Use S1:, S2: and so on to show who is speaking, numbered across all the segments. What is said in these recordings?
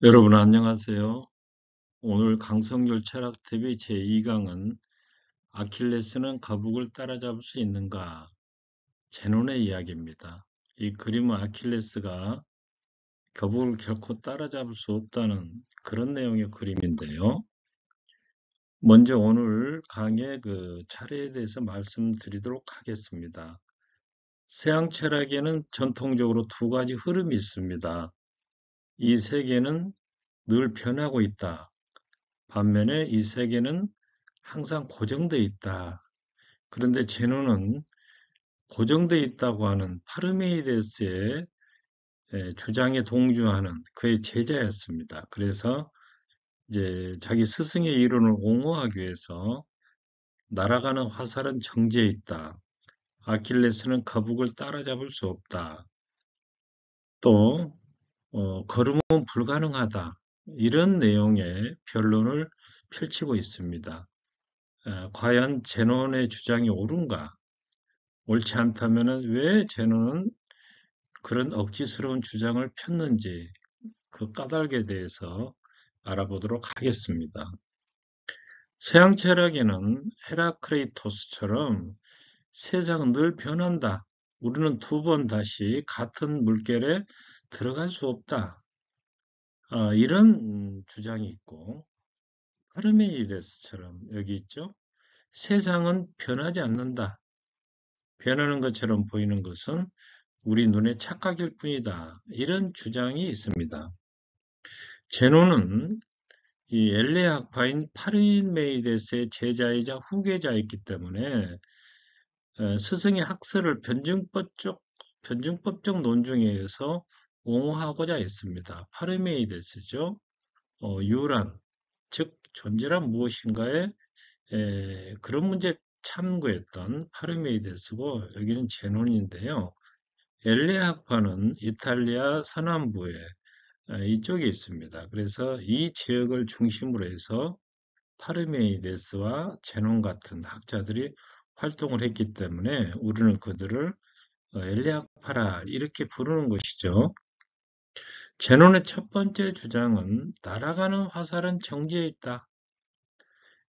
S1: 여러분 안녕하세요. 오늘 강성률 철학TV 제2강은 아킬레스는 거북을 따라잡을 수 있는가? 제논의 이야기입니다. 이 그림은 아킬레스가 거북을 결코 따라잡을 수 없다는 그런 내용의 그림인데요. 먼저 오늘 강의 그 차례에 대해서 말씀드리도록 하겠습니다. 서양 철학에는 전통적으로 두 가지 흐름이 있습니다. 이 세계는 늘 변하고 있다. 반면에 이 세계는 항상 고정되어 있다. 그런데 제노는 고정되어 있다고 하는 파르메이데스의 주장에 동조하는 그의 제자였습니다. 그래서 이제 자기 스승의 이론을 옹호하기 위해서 날아가는 화살은 정지해 있다. 아킬레스는 거북을 따라잡을 수 없다. 또 걸음은 불가능하다. 이런 내용의 변론을 펼치고 있습니다. 과연 제논의 주장이 옳은가? 옳지 않다면 왜 제논은 그런 억지스러운 주장을 폈는지 그 까닭에 대해서 알아보도록 하겠습니다. 서양 철학에는 헤라크레이토스처럼 세상은 늘 변한다. 우리는 두 번 다시 같은 물결에 들어갈 수 없다. 이런 주장이 있고 파르메이데스처럼 여기 있죠. 세상은 변하지 않는다. 변하는 것처럼 보이는 것은 우리 눈의 착각일 뿐이다. 이런 주장이 있습니다. 제노는 이 엘레 학파인 파르메이데스의 제자이자 후계자였기 때문에 스승의 학설을 변증법적 논증에 의해서 옹호하고자 했습니다. 파르메이데스죠. 유란, 즉 존재란 무엇인가에 그런 문제 참고했던 파르메이데스고 여기는 제논인데요. 엘레 학파는 이탈리아 서남부에 이쪽에 있습니다. 그래서 이 지역을 중심으로 해서 파르메이데스와 제논 같은 학자들이 활동을 했기 때문에 우리는 그들을 엘레 학파라 이렇게 부르는 것이죠. 제논의 첫 번째 주장은 날아가는 화살은 정지해 있다.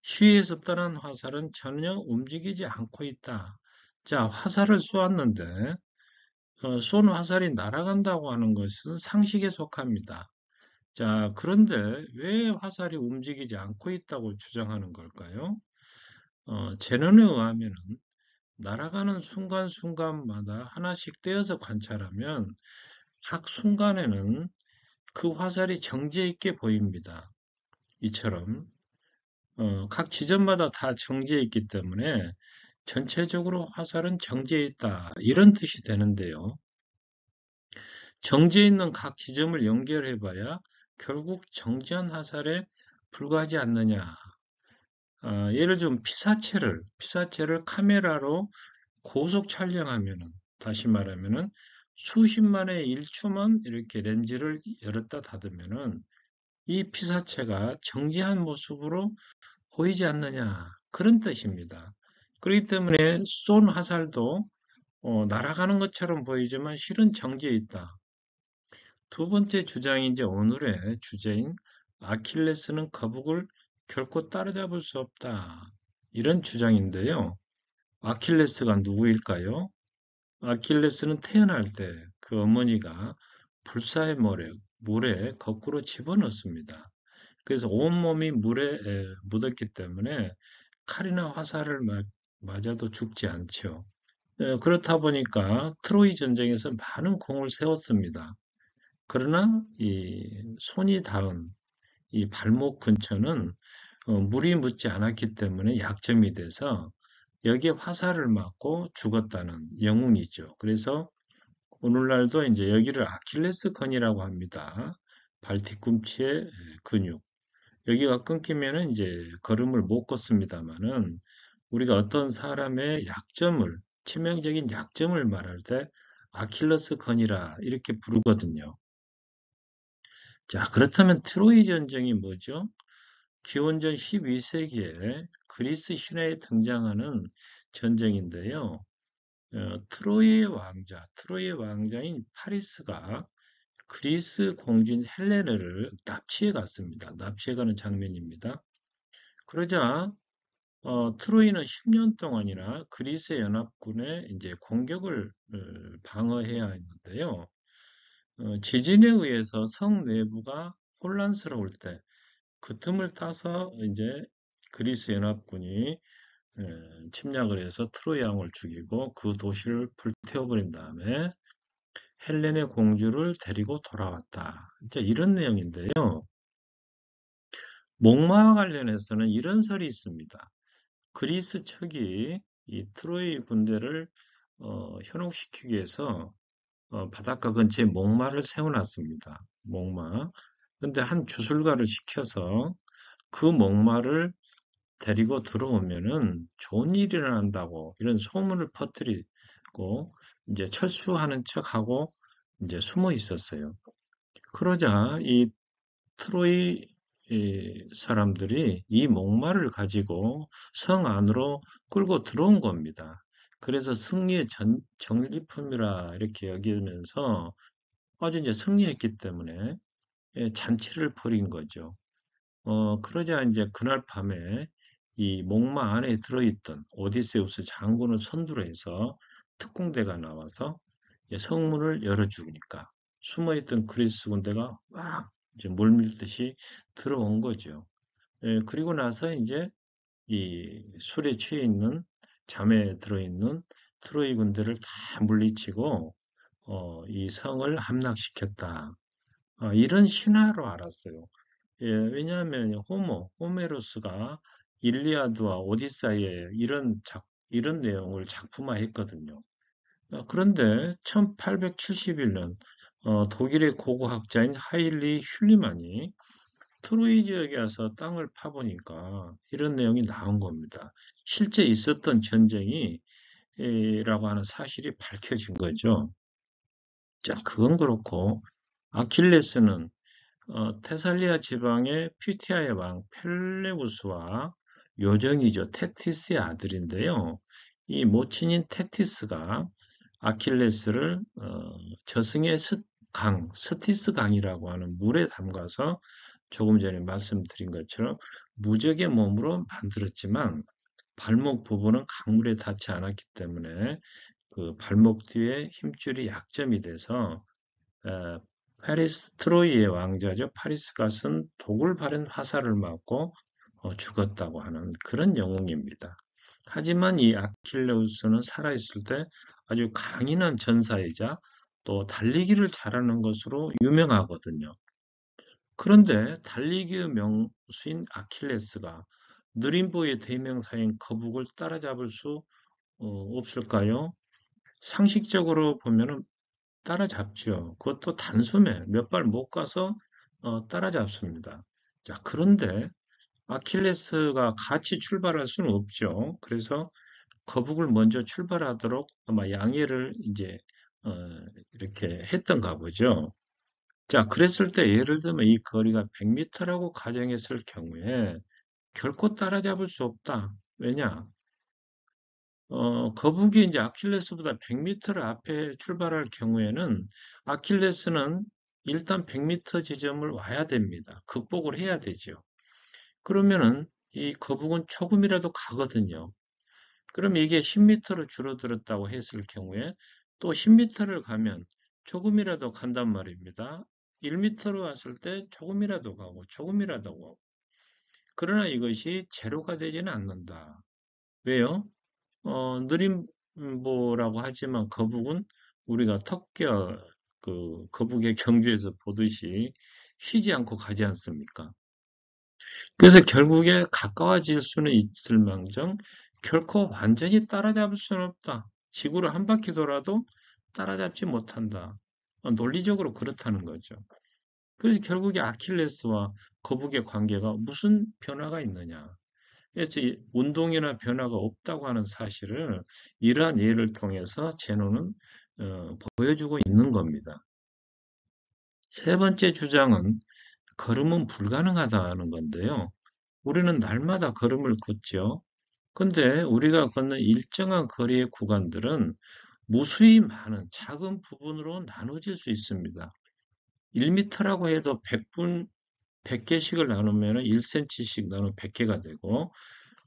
S1: 시위에서 떠난 화살은 전혀 움직이지 않고 있다. 자, 화살을 쏘았는데 쏜 화살이 날아간다고 하는 것은 상식에 속합니다. 자, 그런데 왜 화살이 움직이지 않고 있다고 주장하는 걸까요? 제논에 의하면 날아가는 순간순간마다 하나씩 떼어서 관찰하면 각 순간에는 그 화살이 정지해 있게 보입니다. 이처럼 각 지점마다 다 정지해 있기 때문에 전체적으로 화살은 정지해 있다. 이런 뜻이 되는데요. 정지해 있는 각 지점을 연결해 봐야 결국 정지한 화살에 불과하지 않느냐. 예를 들면 피사체를 카메라로 고속 촬영하면은, 다시 말하면은 수십만의 1초만 이렇게 렌즈를 열었다 닫으면은 이 피사체가 정지한 모습으로 보이지 않느냐. 그런 뜻입니다. 그렇기 때문에 쏜 화살도 날아가는 것처럼 보이지만 실은 정지해 있다. 두 번째 주장이 이제 오늘의 주제인 아킬레스는 거북을 결코 따라잡을 수 없다. 이런 주장인데요. 아킬레스가 누구일까요? 아킬레스는 태어날 때 그 어머니가 불사의 물에 거꾸로 집어넣습니다. 그래서 온몸이 물에 묻었기 때문에 칼이나 화살을 맞아도 죽지 않죠. 그렇다 보니까 트로이 전쟁에서 많은 공을 세웠습니다. 그러나 이 손이 닿은 이 발목 근처는 물이 묻지 않았기 때문에 약점이 돼서 여기에 화살을 맞고 죽었다는 영웅이죠. 그래서 오늘날도 이제 여기를 아킬레스 건이라고 합니다. 발 뒤꿈치의 근육. 여기가 끊기면은 이제 걸음을 못 걷습니다만은 우리가 어떤 사람의 약점을, 치명적인 약점을 말할 때 아킬레스 건이라 이렇게 부르거든요. 자, 그렇다면 트로이 전쟁이 뭐죠? 기원전 12세기에 그리스 신화에 등장하는 전쟁인데요. 트로이의 왕자인 파리스가 그리스 공주인 헬레네를 납치해 갔습니다. 납치해 가는 장면입니다. 그러자 트로이는 10년 동안이나 그리스 연합군의 이제 공격을 방어해야 했는데요. 지진에 의해서 성 내부가 혼란스러울 때 그 틈을 타서 이제 그리스 연합군이 침략을 해서 트로이 왕을 죽이고 그 도시를 불태워버린 다음에 헬렌의 공주를 데리고 돌아왔다. 이제 이런 내용인데요. 목마와 관련해서는 이런 설이 있습니다. 그리스 측이 이 트로이 군대를 현혹시키기 위해서 바닷가 근처에 목마를 세워놨습니다. 목마. 근데 한 주술가를 시켜서 그 목마를 데리고 들어오면은 좋은 일이 일어난다고 이런 소문을 퍼뜨리고 이제 철수하는 척하고 이제 숨어 있었어요. 그러자 이 트로이 사람들이 이 목마를 가지고 성 안으로 끌고 들어온 겁니다. 그래서 승리의 전리품이라 이렇게 여기면서 아주 이제 승리했기 때문에 잔치를 벌인 거죠. 그러자 이제 그날 밤에 이 목마 안에 들어있던 오디세우스 장군을 선두로 해서 특공대가 나와서 성문을 열어주니까 숨어있던 그리스 군대가 막 이제 물밀듯이 들어온 거죠. 그리고 나서 이제 이 술에 취해 있는 잠에 들어있는 트로이 군대를 다 물리치고 이 성을 함락시켰다. 이런 신화로 알았어요. 왜냐하면 호메로스가 일리아드와 오디세이에 이런 내용을 작품화했거든요. 그런데 1871년 독일의 고고학자인 하일리 슐리만이 트로이 지역에 와서 땅을 파보니까 이런 내용이 나온 겁니다. 실제 있었던 전쟁이 라고 하는 사실이 밝혀진 거죠. 자, 그건 그렇고 아킬레스는 테살리아 지방의 퓨티아의 왕 펠레우스와 요정이죠. 테티스의 아들인데요. 이 모친인 테티스가 아킬레스를 저승의 스티스 강이라고 하는 물에 담가서 조금 전에 말씀드린 것처럼 무적의 몸으로 만들었지만 발목 부분은 강물에 닿지 않았기 때문에 그 발목 뒤에 힘줄이 약점이 돼서 파리스 트로이의 왕자죠. 파리스갓은 독을 바른 화살을 맞고 죽었다고 하는 그런 영웅입니다. 하지만 이 아킬레우스는 살아있을 때 아주 강인한 전사이자 또 달리기를 잘하는 것으로 유명하거든요. 그런데 달리기의 명수인 아킬레스가 느림보의 대명사인 거북을 따라잡을 수 없을까요? 상식적으로 보면 따라잡죠. 그것도 단숨에 몇 발 못 가서 따라잡습니다. 자, 그런데 아킬레스가 같이 출발할 수는 없죠. 그래서 거북을 먼저 출발하도록 아마 양해를 이제 어, 이렇게 했던가 보죠. 자, 그랬을 때 예를 들면 이 거리가 100m라고 가정했을 경우에 결코 따라잡을 수 없다. 왜냐? 거북이 이제 아킬레스보다 100m를 앞에 출발할 경우에는 아킬레스는 일단 100m 지점을 와야 됩니다. 극복을 해야 되죠. 그러면은 이 거북은 조금이라도 가거든요. 그럼 이게 10m로 줄어들었다고 했을 경우에 또 10m를 가면 조금이라도 간단 말입니다. 1m로 왔을 때 조금이라도 가고 조금이라도 가고. 그러나 이것이 제로가 되지는 않는다. 왜요? 느림보라고 하지만 거북은 우리가 턱뼈 그 거북의 경주에서 보듯이 쉬지 않고 가지 않습니까? 그래서 결국에 가까워질 수는 있을 망정 결코 완전히 따라잡을 수는 없다. 지구를 한 바퀴 돌아도 따라잡지 못한다. 논리적으로 그렇다는 거죠. 그래서 결국에 아킬레스와 거북의 관계가 무슨 변화가 있느냐. 그래서 운동이나 변화가 없다고 하는 사실을 이러한 예를 통해서 제노는 보여주고 있는 겁니다. 세 번째 주장은 걸음은 불가능하다는 건데요. 우리는 날마다 걸음을 걷죠. 근데 우리가 걷는 일정한 거리의 구간들은 무수히 많은 작은 부분으로 나눠질 수 있습니다. 1m라고 해도 100개씩을 나누면 1cm씩 나누면 100개가 되고,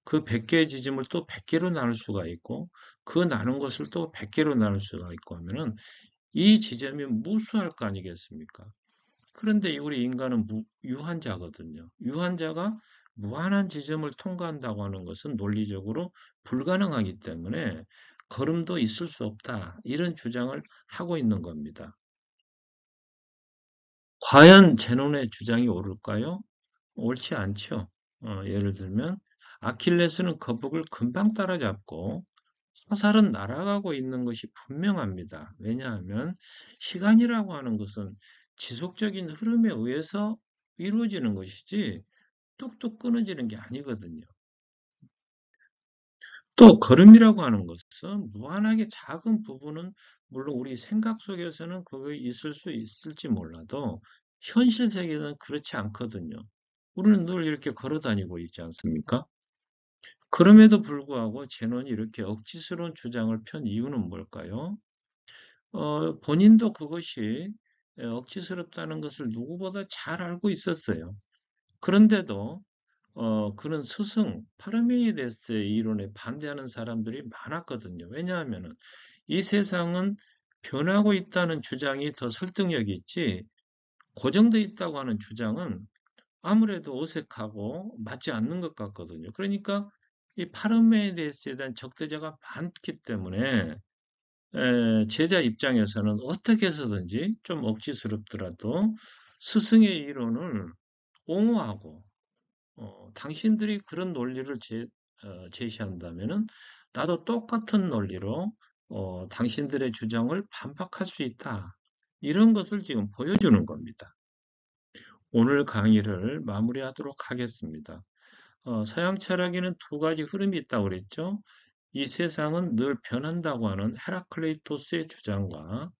S1: 그 100개의 지점을 또 100개로 나눌 수가 있고, 그 나눈 것을 또 100개로 나눌 수가 있고 하면은 이 지점이 무수할 거 아니겠습니까? 그런데 우리 인간은 유한자거든요. 유한자가 무한한 지점을 통과한다고 하는 것은 논리적으로 불가능하기 때문에 걸음도 있을 수 없다. 이런 주장을 하고 있는 겁니다. 과연 제논의 주장이 옳을까요? 옳지 않죠. 예를 들면 아킬레스는 거북을 금방 따라잡고 화살은 날아가고 있는 것이 분명합니다. 왜냐하면 시간이라고 하는 것은 지속적인 흐름에 의해서 이루어지는 것이지 뚝뚝 끊어지는 게 아니거든요. 또 걸음이라고 하는 것은 무한하게 작은 부분은 물론 우리 생각 속에서는 그게 있을 수 있을지 몰라도 현실 세계는 그렇지 않거든요. 우리는 늘 이렇게 걸어 다니고 있지 않습니까? 그럼에도 불구하고 제논이 이렇게 억지스러운 주장을 편 이유는 뭘까요? 본인도 그것이 억지스럽다는 것을 누구보다 잘 알고 있었어요. 그런데도 그런 스승 파르메이데스의 이론에 반대하는 사람들이 많았거든요. 왜냐하면 이 세상은 변하고 있다는 주장이 더 설득력이 있지 고정되어 있다고 하는 주장은 아무래도 어색하고 맞지 않는 것 같거든요. 그러니까 이 파르메이데스에 대한 적대자가 많기 때문에 제자 입장에서는 어떻게 해서든지 좀 억지스럽더라도 스승의 이론을 옹호하고 당신들이 그런 논리를 제시한다면은 나도 똑같은 논리로 당신들의 주장을 반박할 수 있다. 이런 것을 지금 보여주는 겁니다. 오늘 강의를 마무리하도록 하겠습니다. 서양 철학에는 두 가지 흐름이 있다고 그랬죠. 이 세상은 늘 변한다고 하는 헤라클레이토스의 주장과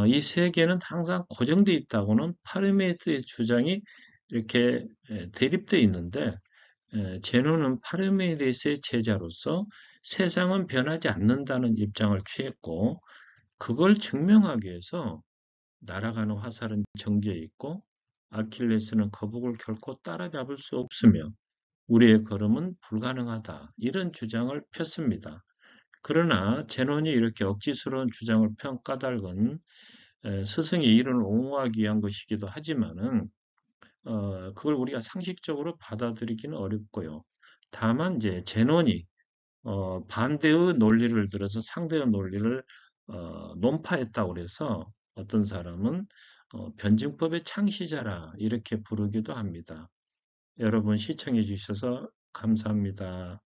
S1: 이 세계는 항상 고정되어 있다고는 파르메이트의 주장이 이렇게 대립되어 있는데 제노는 파르메이데스의 제자로서 세상은 변하지 않는다는 입장을 취했고 그걸 증명하기 위해서 날아가는 화살은 정지해 있고 아킬레스는 거북을 결코 따라잡을 수 없으며 우리의 걸음은 불가능하다. 이런 주장을 폈습니다. 그러나 제논이 이렇게 억지스러운 주장을 편 까닭은 스승의 이론을 옹호하기 위한 것이기도 하지만은 그걸 우리가 상식적으로 받아들이기는 어렵고요. 다만 이제 제논이 반대의 논리를 들어서 상대의 논리를 논파했다고 그래서 어떤 사람은 변증법의 창시자라 이렇게 부르기도 합니다. 여러분 시청해 주셔서 감사합니다.